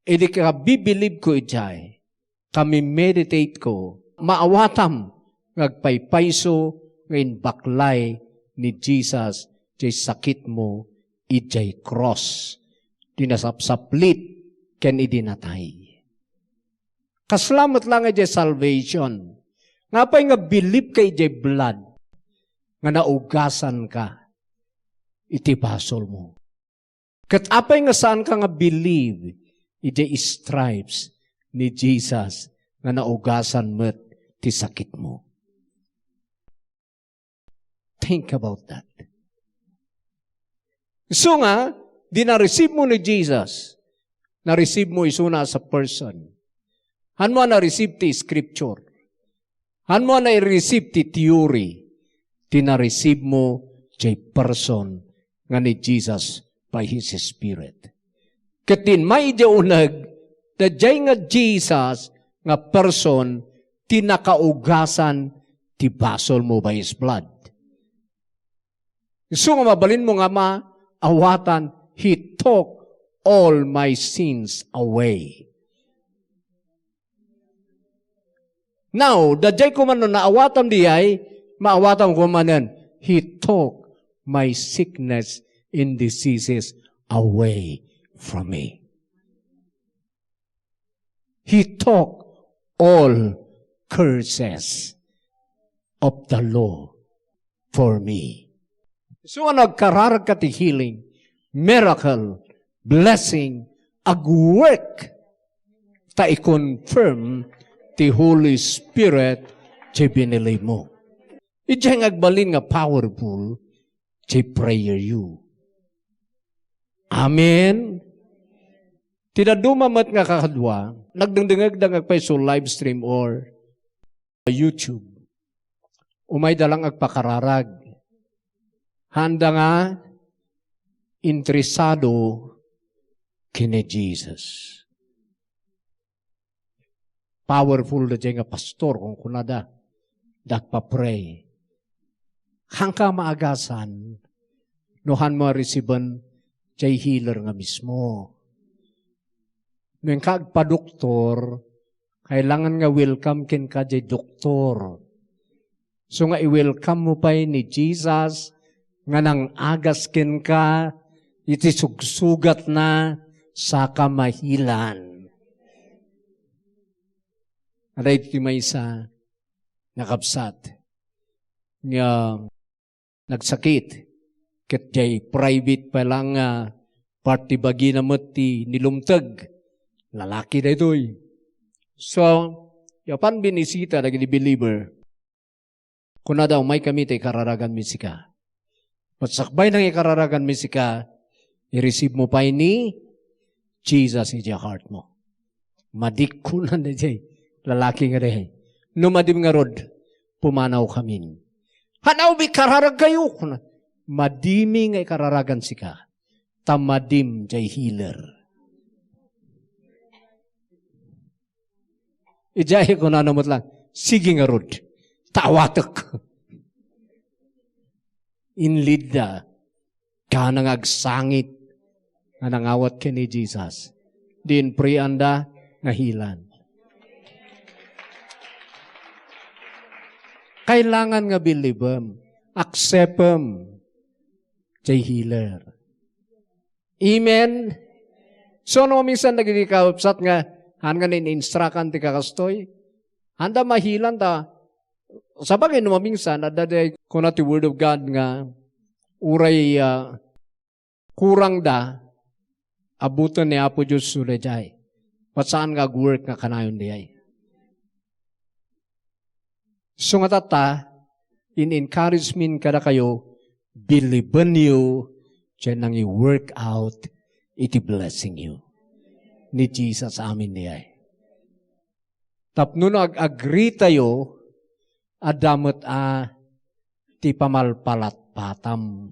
Idi ka bibilib ko ijay, kami meditate ko, maawatam, ngagpaypayso, ngayon baklay ni Jesus, jay sakit mo, ijay cross, dinasapsaplit, ken idinatay. Kaslamat lang ijay salvation. Nga pa'y nga believe ka ijay blood, nga naugasan ka, iti basol mo. Kat apay nga saan ka nga believe, ijay stripes ni Jesus, nga naugasan mo't ti sakit mo. Think about that. So nga, di na-receive mo ni Jesus, na-receive mo isuna sa person. Han mo na-receive ti scripture. Han mo na-receive ti theory. Di na-receive mo ti person nga ni Jesus by His Spirit. Katin may unag, da jay nga Jesus nga person, ti nakaugasan ti basol mo by His blood. So nga mabalin mo nga awatan, He took all my sins away. Now, dadjay ko man naawatan diyay, maawatan ko man He took my sickness and diseases away from me. He took all curses of the law for me. So, nagkararag ka ti healing, miracle, blessing, ag-work, ta i-confirm ti Holy Spirit ti binili mo. Ijay agbalin nga powerful ti prayer you. Amen? Tinadumamat nga kakadwa, nagdangdangag pa so live stream or YouTube. Umay dalang agpakararag. Handa nga interesado kini Jesus. Powerful na dyan nga pastor kung kunada. Dakpa-pray. Hangka maagasan, nohan mo resiban jay healer nga mismo. Nung kagpa-doktor, kailangan nga welcome kin ka jay doktor. So nga i-welcome mo pa ni Jesus, nga nang agas kin ka, iti sugsugat na sa kamahilan. Aray iti may isa, nakapsat, nga nagsakit, ket jay private pa lang party bagi na mati nilumtag, lalaki na ito'y. So, yapan binisita na gini believer, kuna daw may kami tay kararagan misika. Patsakbay ng ikararagan misika, i-receive mo pa ni Jesus in your heart mo. Madikunan na jay, lalaki nga rin. Numadim nga rod, pumanaw kami. Hanaw bi kararag kayo. Madimi nga ikararagan sika. Tamadim jay healer. Ijay ko na namot lang, sige nga rod, tawatak. Inlida, ka nang agsangit, na nangawat ka ni Jesus. Din prianda, nahilan. Kailangan nga bilibam, acceptem, jay healer. Amen? So, no, minsan nagigikawapsat nga, hanga nin-instrakan ti kakastoy, handa mahilan ta, Sa bagay naman minsan, adaday ko na ti Word of God nga, uray kurang da, abutan ni Apo Diyos sulajay. Pasaan nga work nga kanayon diyay. So nga tata, in encouragement kada kayo, believe you, dyan nang i-work out, iti blessing you. Ni Jesus amin niyay. Tapno na agree tayo, adamot ti pamalpalat patam.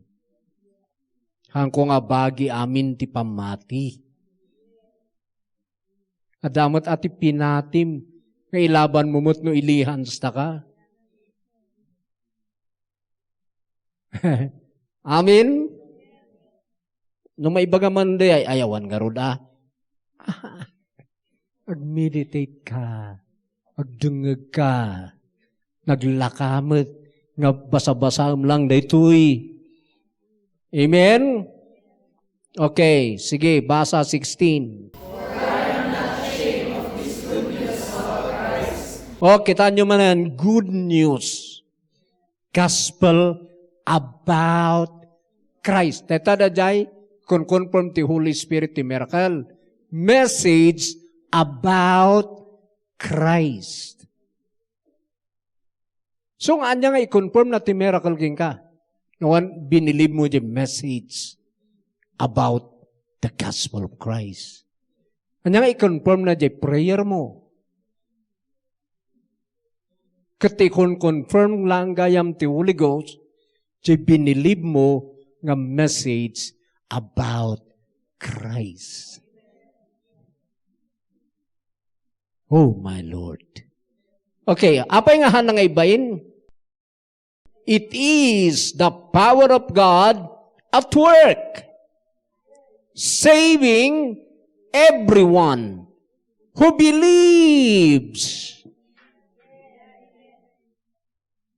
Hangko nga bagi amin ti pamati. Adamot ati pinatim, nga ilaban mumot no ilihan sta ka. Amin? No maibaga man di ay ayawan nga roda. Ag-meditate ka. Agdungag ka. Naglakamot. Nga basa-basam lang daytoy. Amen? Okay, sige, basa 16. Kita nyo man yan, good news. Gospel about Christ. Teta da jay, confirm ti Holy Spirit ti miracle. Message about Christ. So, nga niya nga i-confirm na ti miracle king ka. Nawan, binilib mo di message about the gospel of Christ. Kanya nga i-confirm na di prayer mo. Katikon confirm lang gayam ti Holy Ghost, di binilib mo nga message about Christ. Oh my Lord. Okay, apay nga hanang ibain? It is the power of God at work, saving everyone who believes.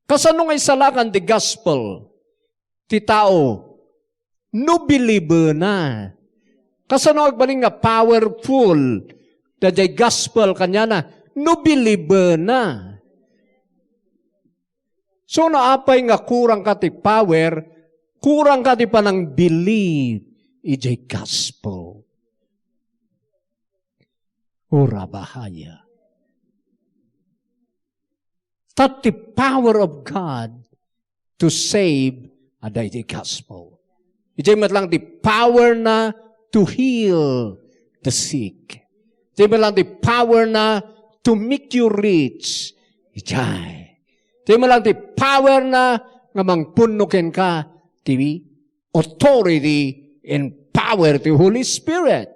Kasano nga isalakan the gospel? Ti tao, no believe na. Kasano agbaling nga powerful, the gospel kanya na, no believe na. So naapay nga kurang ka ti power, kurang ka ti panang believe, ijay gospel. Ura bahaya. That the power of God to save aday the gospel. Ijay matlang the power na to heal the sick. Ijay matlang the power na to make you rich. Ijay. Ijay matlang the power na nga mangpunukin ka ti authority and power to Holy Spirit.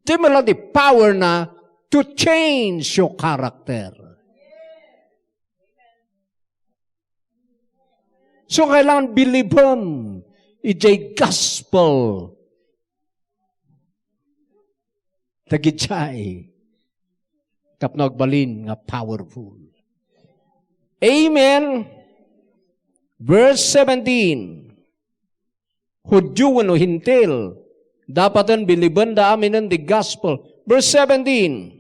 Ijay matlang the power na to change your character. So, kailangan believe him. Ijay gospel. Tagitsay. Kapno agbalin nga powerful. Amen. Verse 17. Hudyo o hintil. Dapatan biliban da amin ng the gospel. Verse 17.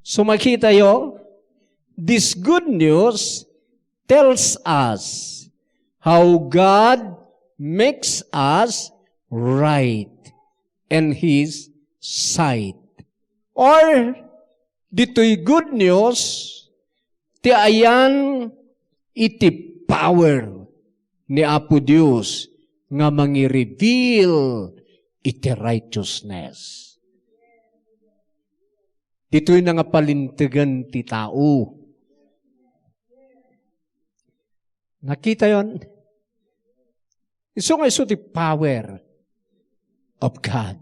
So makita yo, this good news tells us how God makes us right in His sight. Or, dito'y good news, ti ayan iti power ni Apo Diyos nga mangi-reveal iti righteousness. Dito'y nangapalintigan ti tao. Nakita yon? Iso nga iso ti power of God.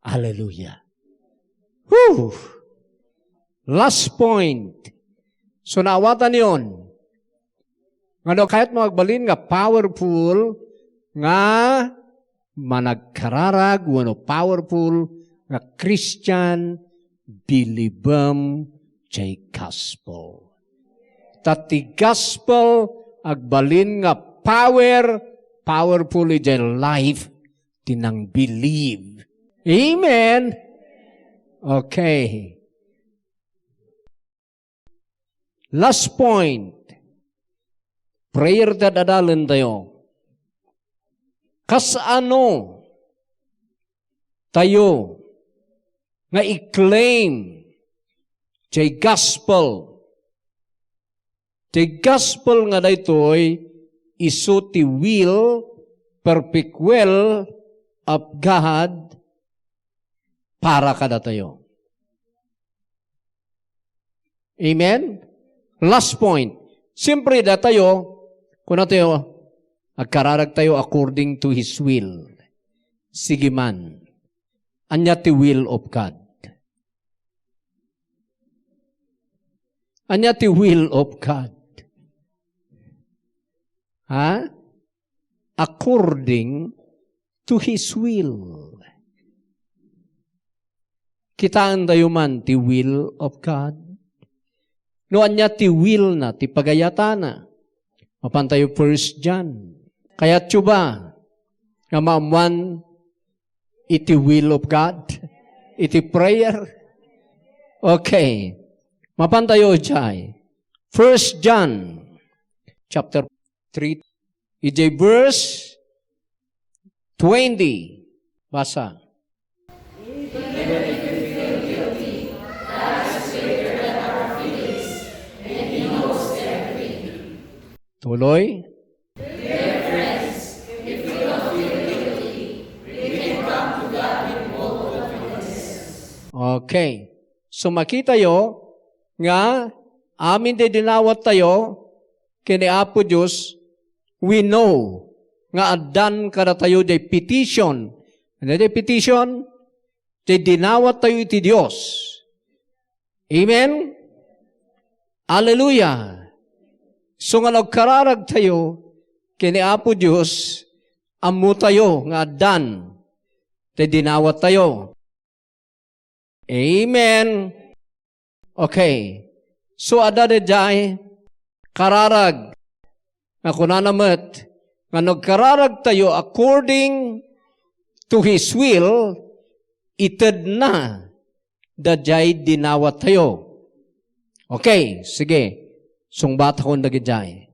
Hallelujah. Whew! Last point. So naawatan yon. Nga kahit magbalin nga powerful, nga managkararag, wano powerful, nga Christian, bilibam, jay gospel. Tati gospel agbalin nga powerful jay life tinang believe. Amen. Okay. Last point. Prayer dadadalan tayo. Kasano tayo nga i-claim jay gospel. Jay gospel nga daytoy isu ti will, perfect will of God para kada tayo. Amen? Last point. Siyempre da tayo, kung na tayo, agkararag tayo according to His will. Sige man. Anya ti will of God. Anya ti will of God. Ha? According to His will. Kitaan tayo man ti will of God. No, anya ti will na, ti pagayata na. Mapan tayo 1 John. Kaya tsuba, nga maamuan iti will of God, iti prayer. Okay. Mapan tayo dyan. 1 John, chapter 3, iti verse 20. Basa. Tuloy. Dear friends, if we don't feel guilty, we can come to God with bold confidence. Okay. So makita yo nga amin de dinawat tayo kini Apo Diyos, we know nga adan kada tayo de petition. Ano de petition? De dinawat tayo iti Diyos. Amen? Hallelujah! So nga nagkararag tayo, kini Apo Diyos, amu tayo nga adan, te dinawat tayo. Amen. Okay. So ada de jay, kararag, nga kunanamat, nga nagkararag tayo according to His will, ited na, da jay dinawat tayo. Okay, sige. Sungbat ako nagijay.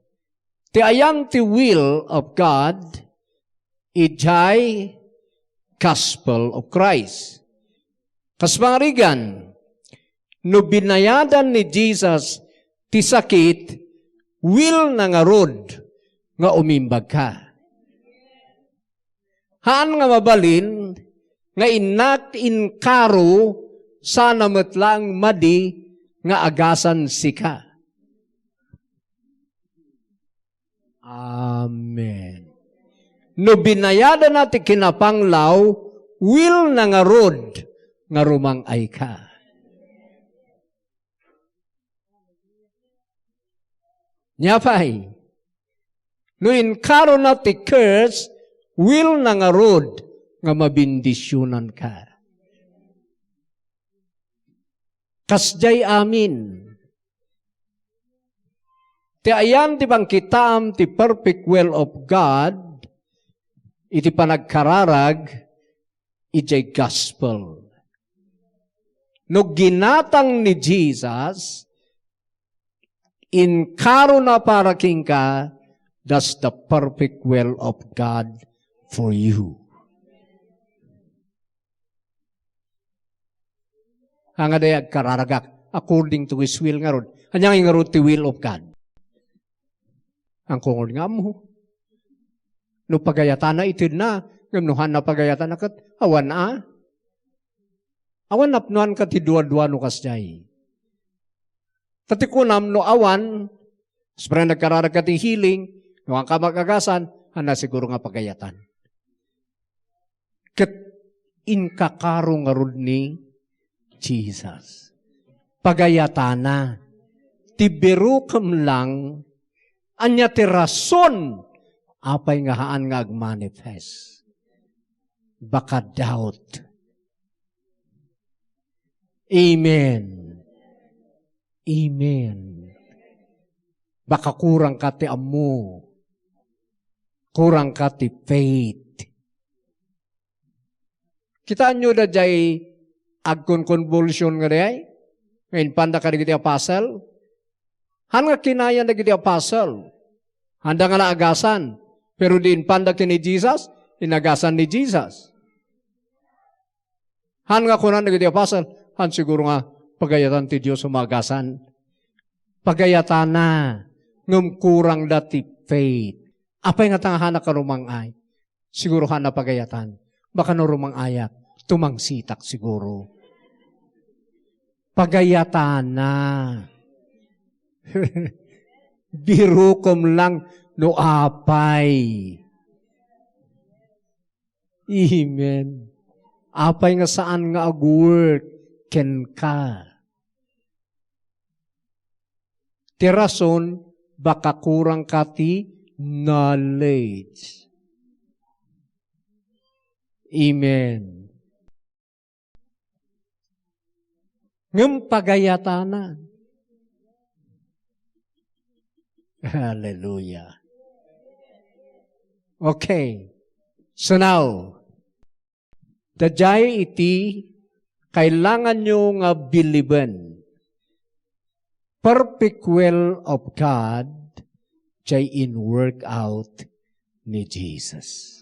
Ti ayang ti will of God, ijay gospel of Christ. Kasmarigan, no binayadan ni Jesus ti sakit, will na nga rod nga umimbag ka. Haan nga mabalin, nga inak inkaro sana metlang madi nga agasan sika. Amen. No binayadan natin kinapanglaw, will na nga rod nga rumang ay ka. Nyapay. No inkaro na ti curse, will na nga rod nga mabindisyonan ka. Kasjay amin. Ti ayan ti bangkitam ti perfect will of God, iti panagkararag, ijay gospel. No ginatang ni Jesus, inkaro na para king ka, that's the perfect will of God for you. Ang adayag kararagak, according to His will nga rod. Anyang nga rod ti will of God. Ang kungol nga mo. No pagayatan na itid na, gamnuhan na pagayatan na kat, awan na. Awan napnuhan ka ti dua-dua no kasjay. Tatikunam no awan, sabra nagkararag ka ti healing, no ang kamagagasan, hana siguro nga pagayatan. Kat inkakaro nga rod ni Jesus. Pagayatan na. Tibiro kam lang, anya ti rason, apay nga haan nga agmanifest. Baka doubt. Amen. Amen. Baka kurang ka ti amu. Kurang ka ti faith. Kita nyo na jay agkon convulsion nga day. Ngayon panda ka na giti apostle. Han nga kinaya na giti apostle. Handa nga naagasan. Pero din panda ki ni Jesus, inagasan ni Jesus. Han nga kunan na giti apostle. Han siguro nga pagayatan ti Diyos umagasan. Pagayatan na. Ngum kurang dati faith. Apay nga tangahana ka rumang ay. Siguro ka na pagayatan. Baka no rumang ayak. Tumangsitak siguro. Pagayatan na. Birukom lang no apay. Amen. Apay nga saan nga agwork. Ken ka. Ti rason, baka kurang ka ti knowledge. Amen. Ngem pagayatanan. Hallelujah. Okay. So now, dajay iti kailangan nyo nga biliban. Perfect will of God jay in work out ni Jesus.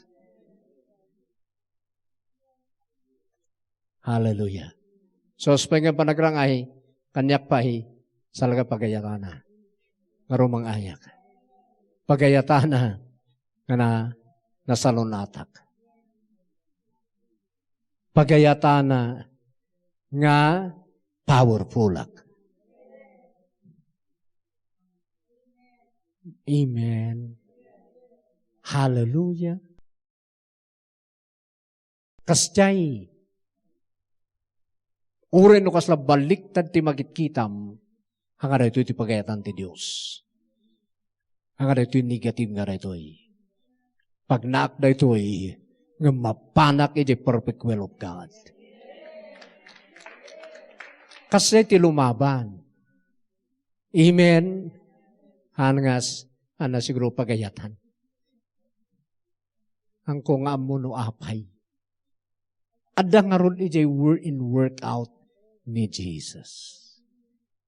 Hallelujah. So, sepanjang panagrang ay, kanyak pa ay, salaga pagayatana. Ngarumang ayak. Pagayatana, nga nasalunatak. Pagayatana, nga powerfulak. Amen. Hallelujah. Kasjay. Uren no kasla baliktad ti magitkitam, hanga ito iti pagayatan ti Diyos. Hanga ito negative nga ito Pag naakda ito nga mapanak iti perfect will of God. Kasi ti lumaban. Amen. Hangas, siguro pagayatan. Ang kung amuno apay. Ada nga ron iti work out ni Jesus.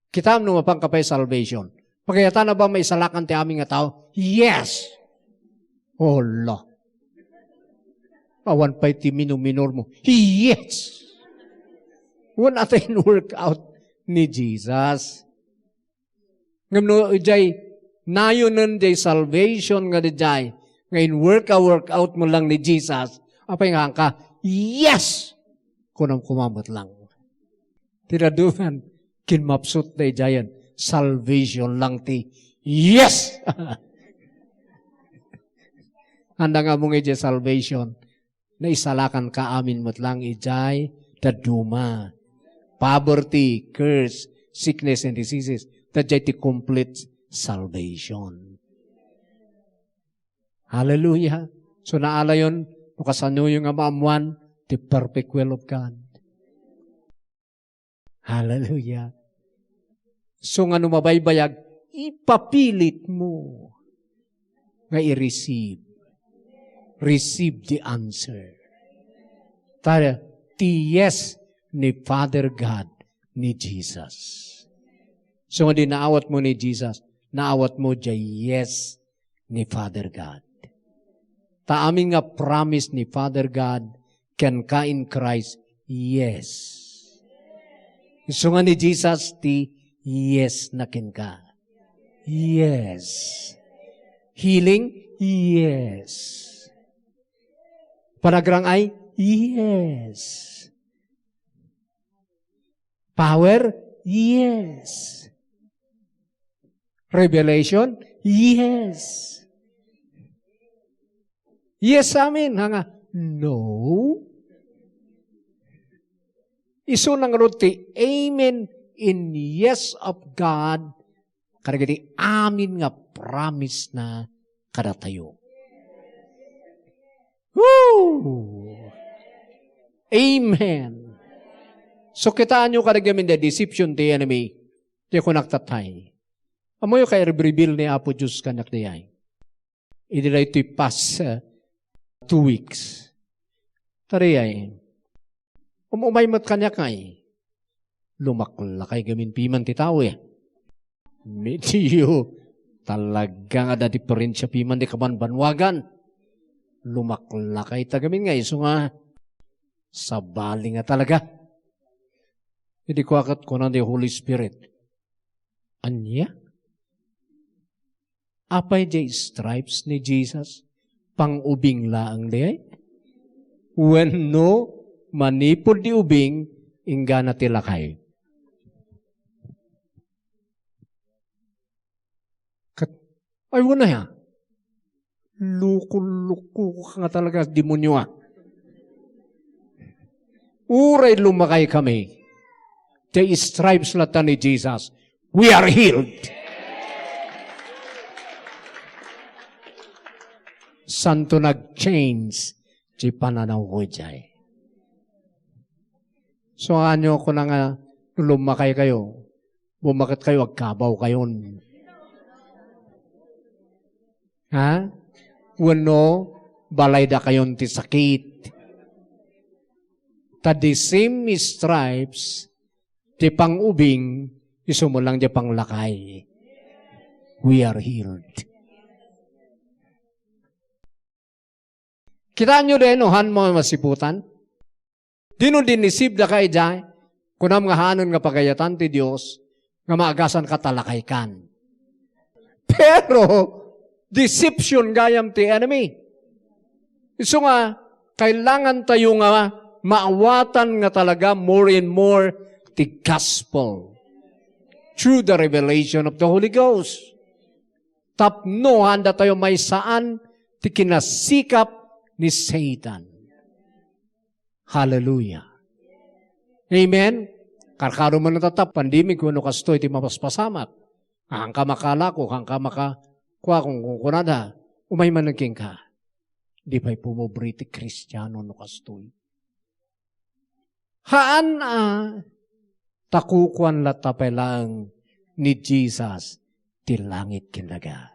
Kita mo mapangkapay salvation. Pagayatan na ba may salakan ti aming nga tao? Yes! Oh, Allah. Awan pa'y ti minor mo. Yes! Wala natin work out ni Jesus. Ngam no, ijay, nayo nun jay salvation nga dijay. Ngayon, work out mo lang ni Jesus. Apay nga ka, yes! Kunang kumamot lang. Tiraduhan, kinmapsut na ijayan, salvation lang ti, yes! Handa nga mong ijay salvation, na isalakan ka amin mo't lang ijay, daduma. Poverty, curse, sickness, and diseases, dadjay ti complete salvation. Hallelujah. So naala yun, kasano yung amaamuan, the perfect will of God. Hallelujah. So nga numabaybayag, ipapilit mo nga i-receive. Receive the answer. Tara, ti yes ni Father God ni Jesus. So nga di naawat mo ni Jesus, naawat mo jay yes ni Father God. Ta aming nga promise ni Father God can ka in Christ, yes. So nga ni Jesus, ti yes na ken ka. Yes. Healing, yes. Panagrang ay, yes. Power, yes. Revelation, yes. Yes amin, hanga, no. Iso nang ruti, amen in yes of God, karagiti amin nga promise na kada tayo. Woo! Amen. So kitaan nyo karagamin the deception the enemy, Di ako nagtatay. Amoy kay reveal ni Apo Diyos kanak diyay. Idila ito'y past 2 weeks. Tariyay. Umumaymot kanya kay. Lumakla kay gamin piman ti tao eh. Medyo talaga nga da diferensya piman di kabanbanwagan. Lumakla kay tagamin nga. So nga, sabali nga talaga. Hindi ko akat ko na the Holy Spirit. Anya? Apay di stripes ni Jesus? Pang-ubing laang di when no, manipod di ubing, ingga na tilakay. Ay, wala ya. Luko-luko ka nga talaga, demonyo ah. Uray lumakay kami. The stripes lata ni Jesus. We are healed. Santo nag-change di pananaw ko dyan. So, anyo ko na nga lumakay kayo. Bumakit kayo, agkabaw kayon. Ha? Wano, balay da kayon ti sakit. Ta the same stripes, di pang-ubing, iso mo lang di pang-lakay. We are healed. Kita nyo din, han mga masiputan? Dino dinisib da kayo dyan, kunam nga hanon nga pagayatan ti Diyos, nga maagasan katalakay kan. Pero, deception gayam ti enemy. So nga, kailangan tayo nga maawatan nga talaga more and more the gospel through the revelation of the Holy Ghost. Tapno, handa tayo may saan ti kinasikap ni Satan. Hallelujah. Amen? Karkaro man natatap, pandemig, kung kastoy, ti mapaspasamak. Hang ka makala ko, hang ka makakuha kung kunada, umay man nagking ka. Di pa'y pumobriti Kristiyano no kastoy. Haan takukuan latapay lang ni Jesus ti langit kinaga.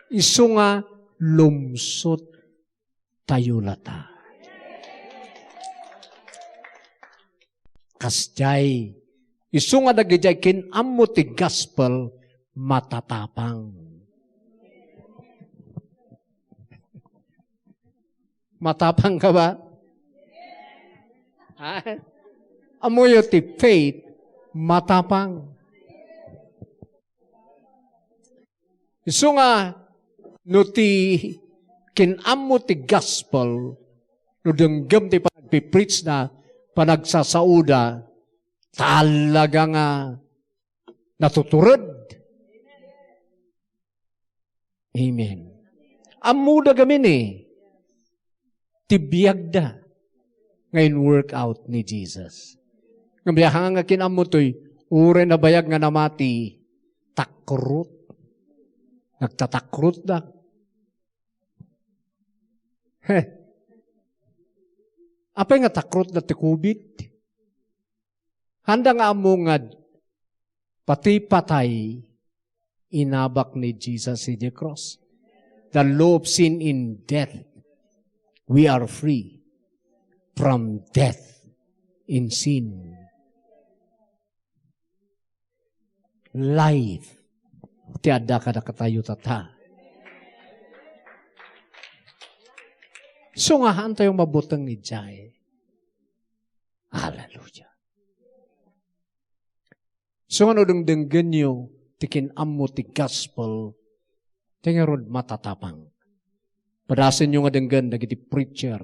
Isu nga lumsot tayo lata. Kasjay, isu nga nagijay kinammo ti gospel matatapang. Matapang ka ba? Amoyo ti faith, matapang. Isu nga, no ti kinammo ti gospel, no denggam ti panagpipreach na panagsasauda, talaga nga natuturod. Amen. Amuda gamin tibiyag da ngayon workout ni Jesus. Ngayon nga kinammo to'y ure na bayag nga namati, takrut. Nagtatakrut da. Apa nga takrut na ti COVID? Handa nga amungad, pati patay, inabak ni Jesus in the cross. The law of sin in death, we are free from death in sin. Life, tiada kada katayo tata. So nga, tayong mabutang ni Jai. Hallelujah. So ano denggan nyo, tikin ammo ti gospel, tingarod matatapang. Padasin nyo nga denggan, nagiti preacher,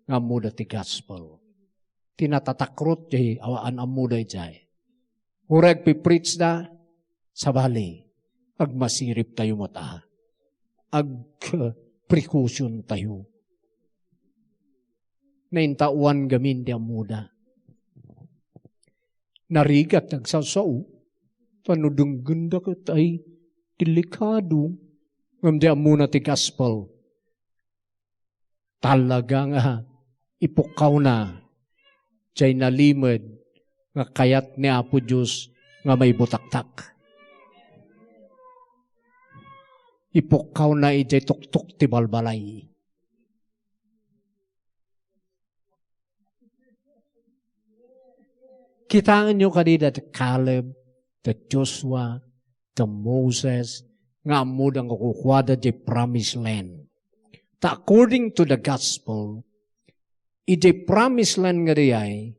nga muda ti gospel. Tinatatakrot jay, awaan amuda jay. Urag pipreach na, sabali, agmasirip tayo mata. Precaution tayo. Naintawan gamin di amuda. Narigat nagsasao, panudong ganda ka tay, delikado, ngamdi amuna ti gospel. Talaga nga, ipukaw na, jay nalimod, nga kayat ni Apo Diyos nga may butaktak. Ipukaw na ijay tuktuk ti balbalay. Kitaan nyo kanina the Caleb, the Joshua, the Moses, nga amudang kukukwada di promised land. Ta according to the gospel, ijay promised land nga diyay,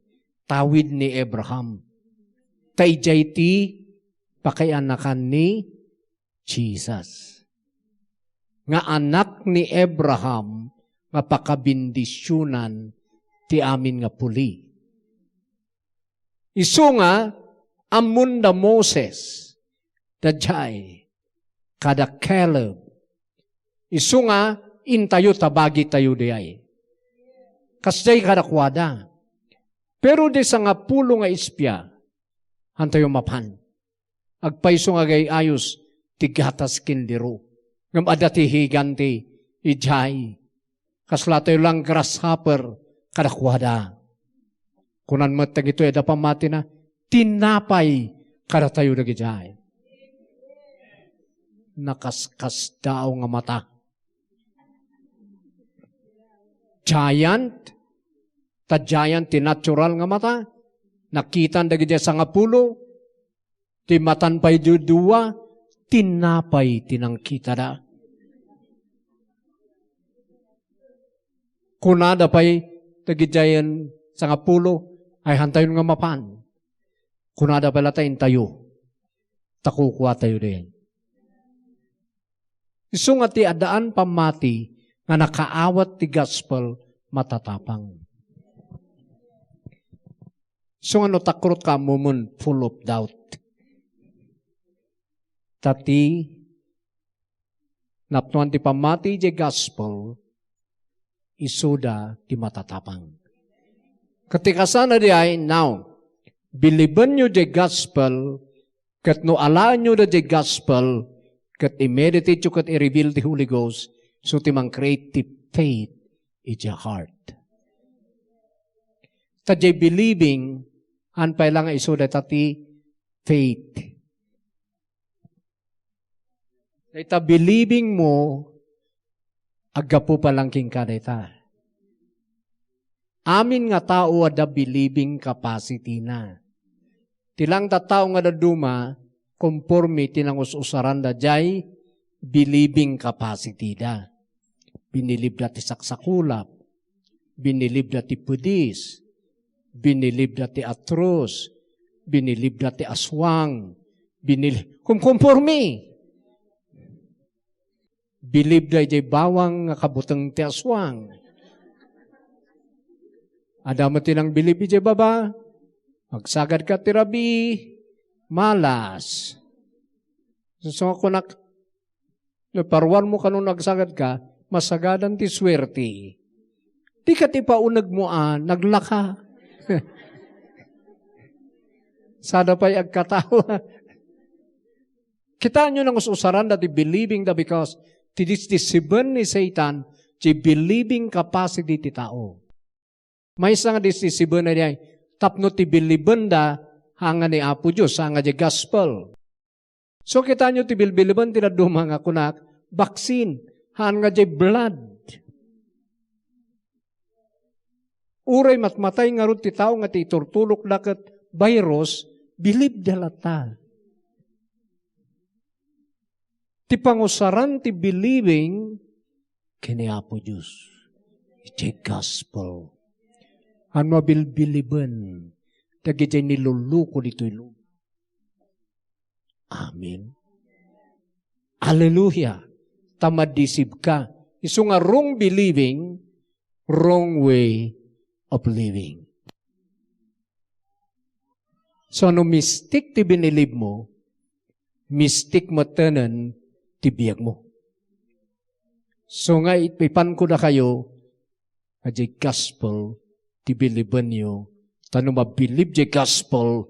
tawid ni Abraham. Ta ijay ti pakianakan ni Jesus. Nga anak ni Abraham, nga pakabindisyonan ti amin nga puli. Isu nga, amun da Moses, da Jai, kada Caleb. Isu nga, intayo tabagi tayo diay. Kasjay kada kwada. Pero di sa nga pulo nga ispya, hantayo mapan. Agpaiso nga gay ayos, tigatas kindiro. Ngam adati higanti, ijay. Kasla tayo lang grasshopper, kada kwada. Kunan matag ito, eda pamati na, tinapay kada tayo nagijay. Nakaskas daw nga mata. Giant, ta giant, ti natural nga mata, nakitan dagijay sa nga pulo, ti matan pa'y dudua, tinapay tinangkita da. Kunada pa'y dagijayan sa nga pulo, ay hantayon nga mapan. Kunada pala tayo, takukuha tayo din. Isu nga ti adaan pamati, nga nakaawat ti gospel, matatapang. So nga no takrot ka mumun, full of doubt. Tati, napnuan ti pamati di gospel, isuda ti matatapang. Katika sana di ay, now, biliban nyo di gospel, kat no alaan nyo di gospel, kat i-meditate nyo, kat i-reveal the Holy Ghost, so timang create the faith in your heart. Tadjay believing, hanpay lang iso da tati faith. Dahita believing mo, agapo palangking ka dahita. Amin nga tao ada believing capacity na. Tilang ta tao nga daduma, conforme tinangus-usaran da jay, believing capacity da. Binilib da ti saksakulap, binilib da ti pudis, binilib da ti atros, binilib da ti aswang, conforme. Bilib da jay bawang nga kabutang ti aswang. Ada mo tinang bilib ije baba, magsagad ka tirabi, malas. So ako naparwan mo kanong nagsagad ka, masagadan ti swerte. Di ka ti paunag mo naglaka. Sada pa'y agkatawa. Kita nyo nang usaran that believing that because ti disisiban ni Satan, ti believing capacity ti tao. May isang disisiban na niya, tapno ti biliban da, hanga ni Apo Diyos, hanga di gospel. So kita nyo ti biliban ti na dumanga kunak, vaccine, hanga di blood. Uray matmatay nga ron ti tao nga ti turtulok lakat virus, bilib dalata. Ti pangusaran ti believing, kini Apo Diyos, iti gospel. Ano mabilbiliban, dagiti niluluko dito ilo. Amen. Hallelujah. Tamadisib ka. Isu nga wrong believing, wrong way of living. So ano mistik ti binilib mo, mistik mo tanan ti biyag mo. So nga ipipan ko na kayo, adi gospel, ti biliban nyo, tano mabilib di gospel,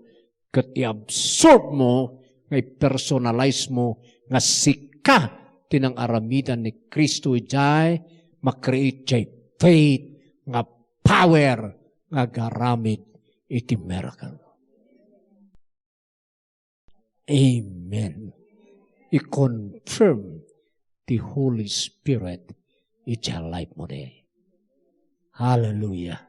kat i-absorb mo, nga i-personalize mo, nga sika, tinang aramidan ni Kristo ijay, makreate jay faith, nga power, nga garamid, iti miracle. Amen. I-confirm the Holy Spirit ija life mo de. Hallelujah.